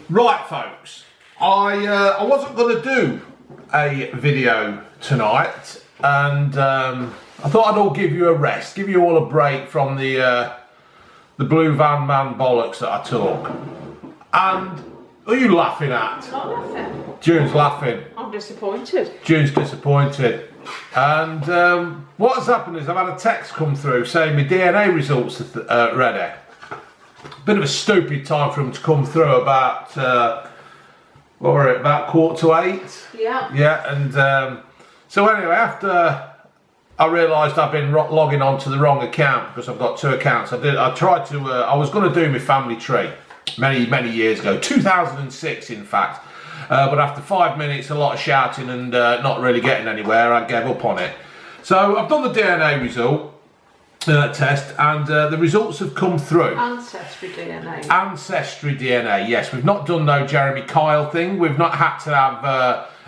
Right, folks, I wasn't going to do a video tonight, and I thought I'd all give you a rest, give you all a break from the blue van man bollocks that I talk. And who are you laughing at? I'm not laughing. June's laughing. I'm disappointed. June's disappointed. And what has happened is I've had a text come through saying my DNA results are ready. Bit of a stupid time for them to come through about, what were it, about 7:45? Yeah. Yeah, and so anyway, after I realised I've been logging on to the wrong account because I've got two accounts, I was going to do my family tree many years ago, 2006 in fact, but after 5 minutes, a lot of shouting and not really getting anywhere, I gave up on it. So I've done the DNA result test, and the results have come through. Ancestry DNA. Ancestry DNA, yes. We've not done no Jeremy Kyle thing. We've not had to have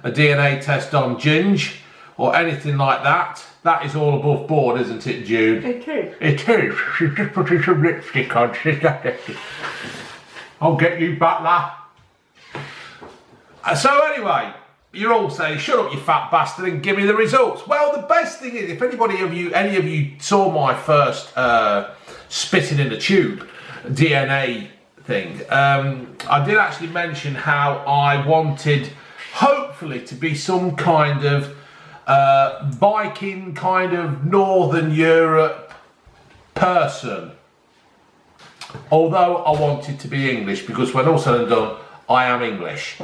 a DNA test on Ginge or anything like that. That is all above board, isn't it, June? It is. It is. She's just putting some lipstick on. I'll get you back, lad. So anyway, you're all saying, shut up, you fat bastard, and give me the results. Well, the best thing is, if any of you saw my first spitting in a tube DNA thing, I did actually mention how I wanted, hopefully, to be some kind of Viking, kind of Northern Europe person. Although I wanted to be English, because when all said and done, I am English.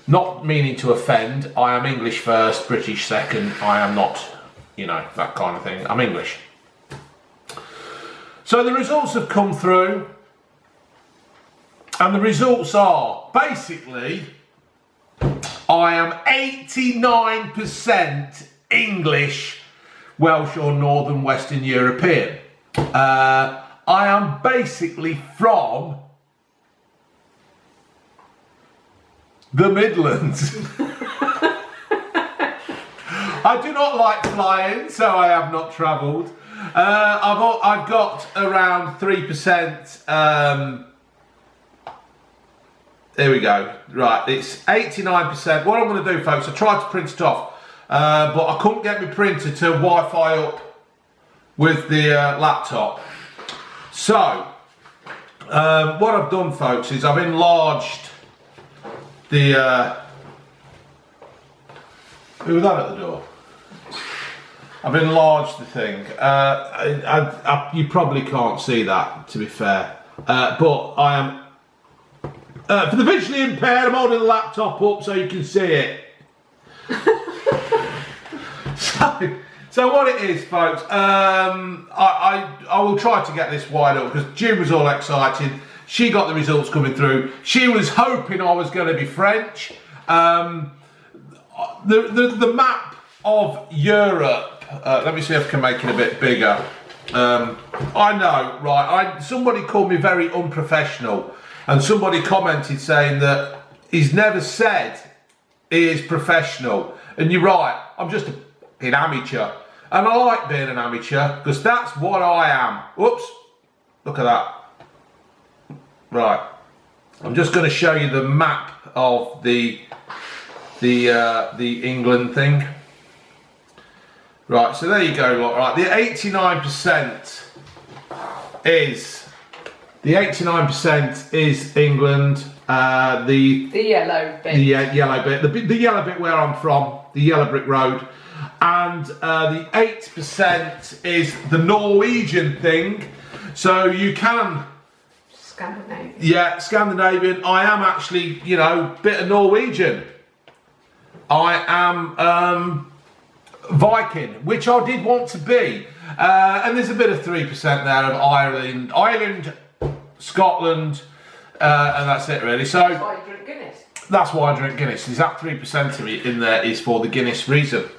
Not meaning to offend, I am English first, British second. I am not, that kind of thing. I'm English. So the results have come through, and the results are basically I am 89% English, Welsh or Northern Western European. I am basically from the Midlands. I do not like flying, so I have not travelled. I've got around 3%. There we go. Right, it's 89%. What I'm going to do, folks, I tried to print it off, but I couldn't get my printer to Wi-Fi up with the laptop. So, what I've done, folks, is I've enlarged the who was that at the door? I've enlarged the thing. You probably can't see that, to be fair, but I am for the visually impaired. I'm holding the laptop up so you can see it. So what it is, folks, I will try to get this wide up because June was all excited. She got the results coming through. She was hoping I was going to be French. The map of Europe, let me see if I can make it a bit bigger. I know, right, somebody called me very unprofessional, and somebody commented saying that he's never said he is professional. And you're right, I'm just an amateur. And I like being an amateur because that's what I am. Whoops, look at that. Right, I'm just going to show you the map of the England thing. Right, so there you go. Look, right, the 89% is England. The yellow bit. The yellow bit. The yellow bit where I'm from, the yellow brick road. And the 8% is the Norwegian thing. So you can. Scandinavian. Yeah, Scandinavian. I am actually, bit of Norwegian. I am Viking, which I did want to be. And there's a bit of 3% there of Ireland, Scotland, and that's it really. So that's why you drink Guinness. That's why I drink Guinness. There's that 3% of it in there is for the Guinness reason.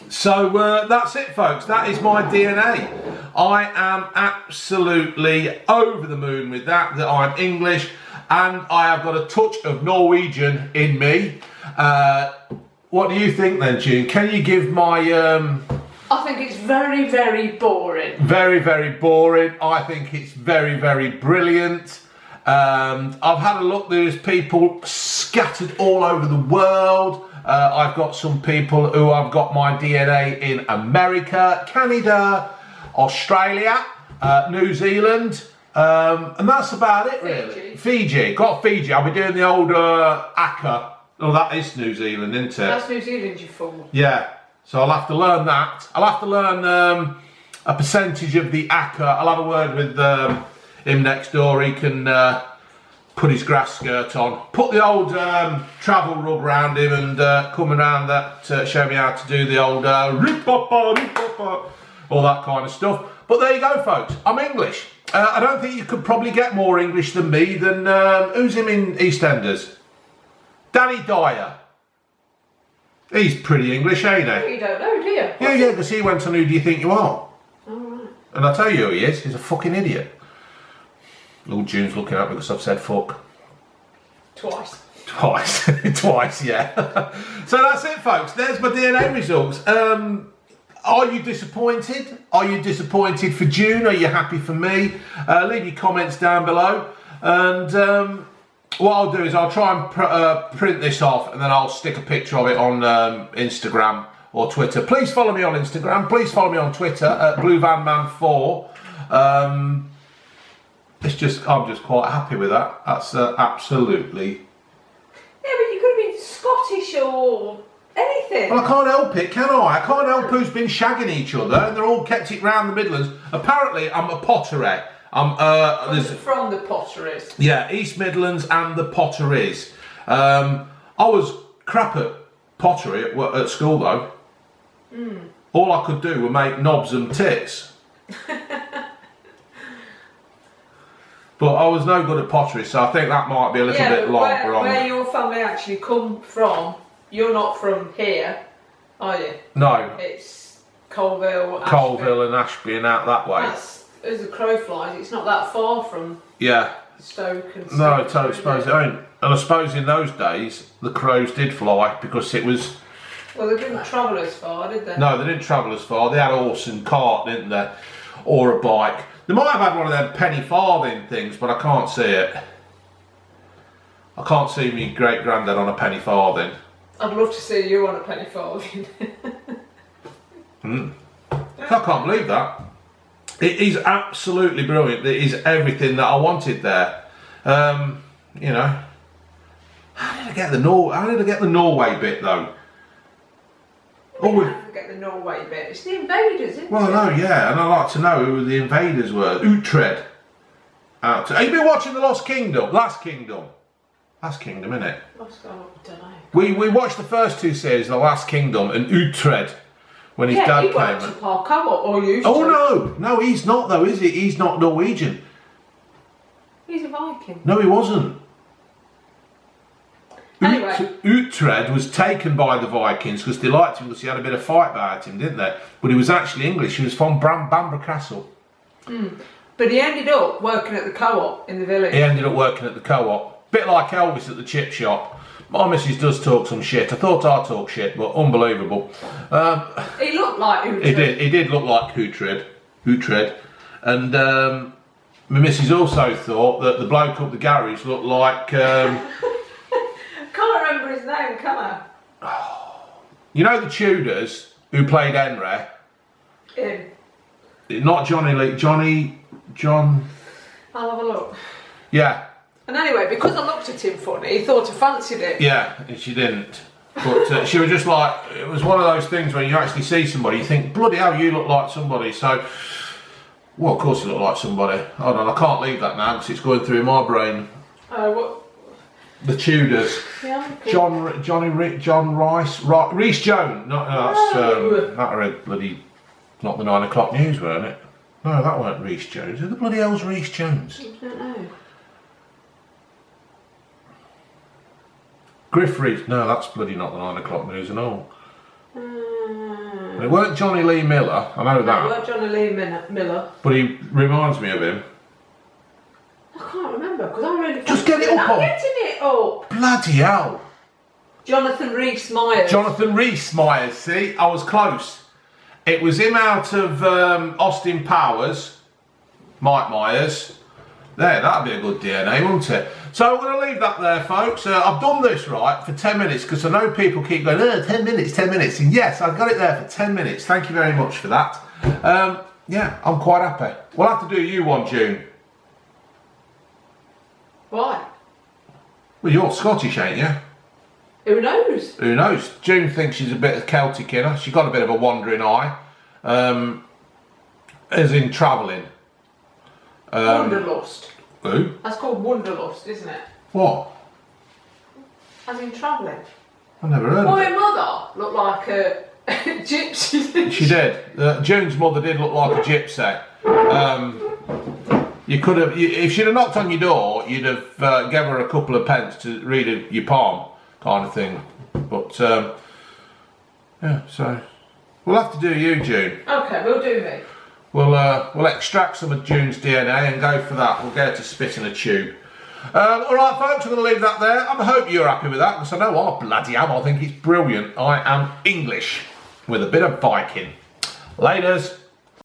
So that's it, folks. That is my DNA. I am absolutely over the moon with that I'm English, and I have got a touch of Norwegian in me. What do you think then, June? Can you give my... I think it's very, very boring. Very, very boring. I think it's very, very brilliant. And I've had a look. There's people scattered all over the world. I've got some people who I've got my DNA in America, Canada, Australia, New Zealand, and that's about it really. Fiji. Got Fiji. I'll be doing the old ACCA. Oh, that is New Zealand, isn't it? That's New Zealand, you fool. Yeah. So I'll have to learn that. I'll have to learn a percentage of the ACCA. I'll have a word with him next door. He can put his grass skirt on, put the old travel rug round him, and come around that, show me how to do the old rip-papa, all that kind of stuff. But there you go, folks. I'm English. I don't think you could probably get more English than me. Than who's him in EastEnders? Danny Dyer. He's pretty English, ain't he? You don't know, do you? Yeah, because he went on Who Do You Think You Are? Alright. And I tell you who he is. He's a fucking idiot. Little June's looking at me because I've said fuck. Twice. Twice, yeah. So that's it, folks. There's my DNA results. Are you disappointed? Are you disappointed for June? Are you happy for me? Leave your comments down below. And what I'll do is I'll try and print this off, and then I'll stick a picture of it on Instagram or Twitter. Please follow me on Instagram. Please follow me on Twitter at BlueVanMan4. I'm just quite happy with that. That's absolutely. Yeah, but you could have been Scottish or anything. Well, I can't help it, can I? I can't help who's been shagging each other, and they're all kept it round the Midlands. Apparently, I'm a pottery. From the Potteries. Yeah, East Midlands and the Potteries. I was crap at pottery at school though. All I could do was make knobs and tits. But I was no good at pottery, so I think that might be a little bit wrong. Where your family actually come from, you're not from here, are you? No. It's Colville, and Ashby and out that way. As the crow flies, it's not that far from Stoke and stuff. No, I suppose it ain't. And I suppose in those days, the crows did fly because it was... Well, they didn't travel as far, did they? No, they didn't travel as far. They had a horse and cart, didn't they? Or a bike. They might have had one of them penny farthing things, but I can't see it. I can't see me great-granddad on a penny farthing. I'd love to see you on a penny farthing. I can't believe that. It is absolutely brilliant. It is everything that I wanted there. You know, how did I get the Norway bit though? We have to get the Norway bit. It's the invaders, isn't it? Well, I know, yeah, and I'd like to know who the invaders were. Utrecht. Have you been watching The Lost Kingdom? Last Kingdom, innit? I don't know. We watched the first two series, The Last Kingdom and Utrecht. When his dad came. Yeah, he went to Park Co-op, or used to. Oh no, he's not though, is he? He's not Norwegian. He's a Viking. No, he wasn't. Anyway. Utrecht was taken by the Vikings because they liked him because he had a bit of fight about him, didn't they? But he was actually English. He was from Bamburgh Castle. But he ended up working at the co-op in the village. He ended up working at the co-op. Bit like Elvis at the chip shop. My missus does talk some shit. I thought I talked shit, but unbelievable. He looked like Utrecht. He did look like Utrecht. And my missus also thought that the bloke up the garage looked like... Can't remember his name, can I? You know the Tudors who played Henry? Him. Not Johnny Lee, John... I'll have a look. Yeah. And anyway, because I looked at him funny, he thought I fancied it. Yeah, and she didn't. But she was just like, it was one of those things when you actually see somebody, you think, bloody hell, you look like somebody. So, well, of course you look like somebody. Hold on, I can't leave that now because it's going through my brain. Oh, what? The Tudors. Yeah, cool. John Rice. Reece Jones. No, that's, that read bloody, not the 9 o'clock news, weren't it? No, that weren't Reece Jones. Who the bloody hell's Reece Jones? I don't know. Griff Reece, no, that's bloody not the 9 o'clock news and all. It weren't Johnny Lee Miller, I know that. It weren't Johnny Lee Miller. But he reminds me of him. I can't remember because I'm really. Just get it up. I'm getting it up. Bloody hell. Jonathan Rhys-Myers. Jonathan Rhys-Myers, see, I was close. It was him out of Austin Powers, Mike Myers, There, that'd be a good DNA, wouldn't it? So I'm going to leave that there, folks. I've done this, right, for 10 minutes, because I know people keep going, 10 minutes, 10 minutes. And yes, I've got it there for 10 minutes. Thank you very much for that. Yeah, I'm quite happy. We'll have to do you one, June. Why? Well, you're Scottish, ain't you? Who knows? Who knows? June thinks she's a bit of Celtic in her. She's got a bit of a wandering eye. As in travelling. Wanderlust. Who? That's called wanderlust, isn't it? What? As in travelling. I never heard of My it. mother looked like a gypsy. She did. June's mother did look like a gypsy. You could have, if she'd have knocked on your door, you'd have gave her a couple of pence to read your palm, kind of thing. But yeah, so we'll have to do you, June. Okay, we'll do me. We'll extract some of June's DNA and go for that. We'll get her to spit in a tube. All right, folks, I'm going to leave that there. I hope you're happy with that, because I know I bloody am. I think it's brilliant. I am English with a bit of Viking. Laters.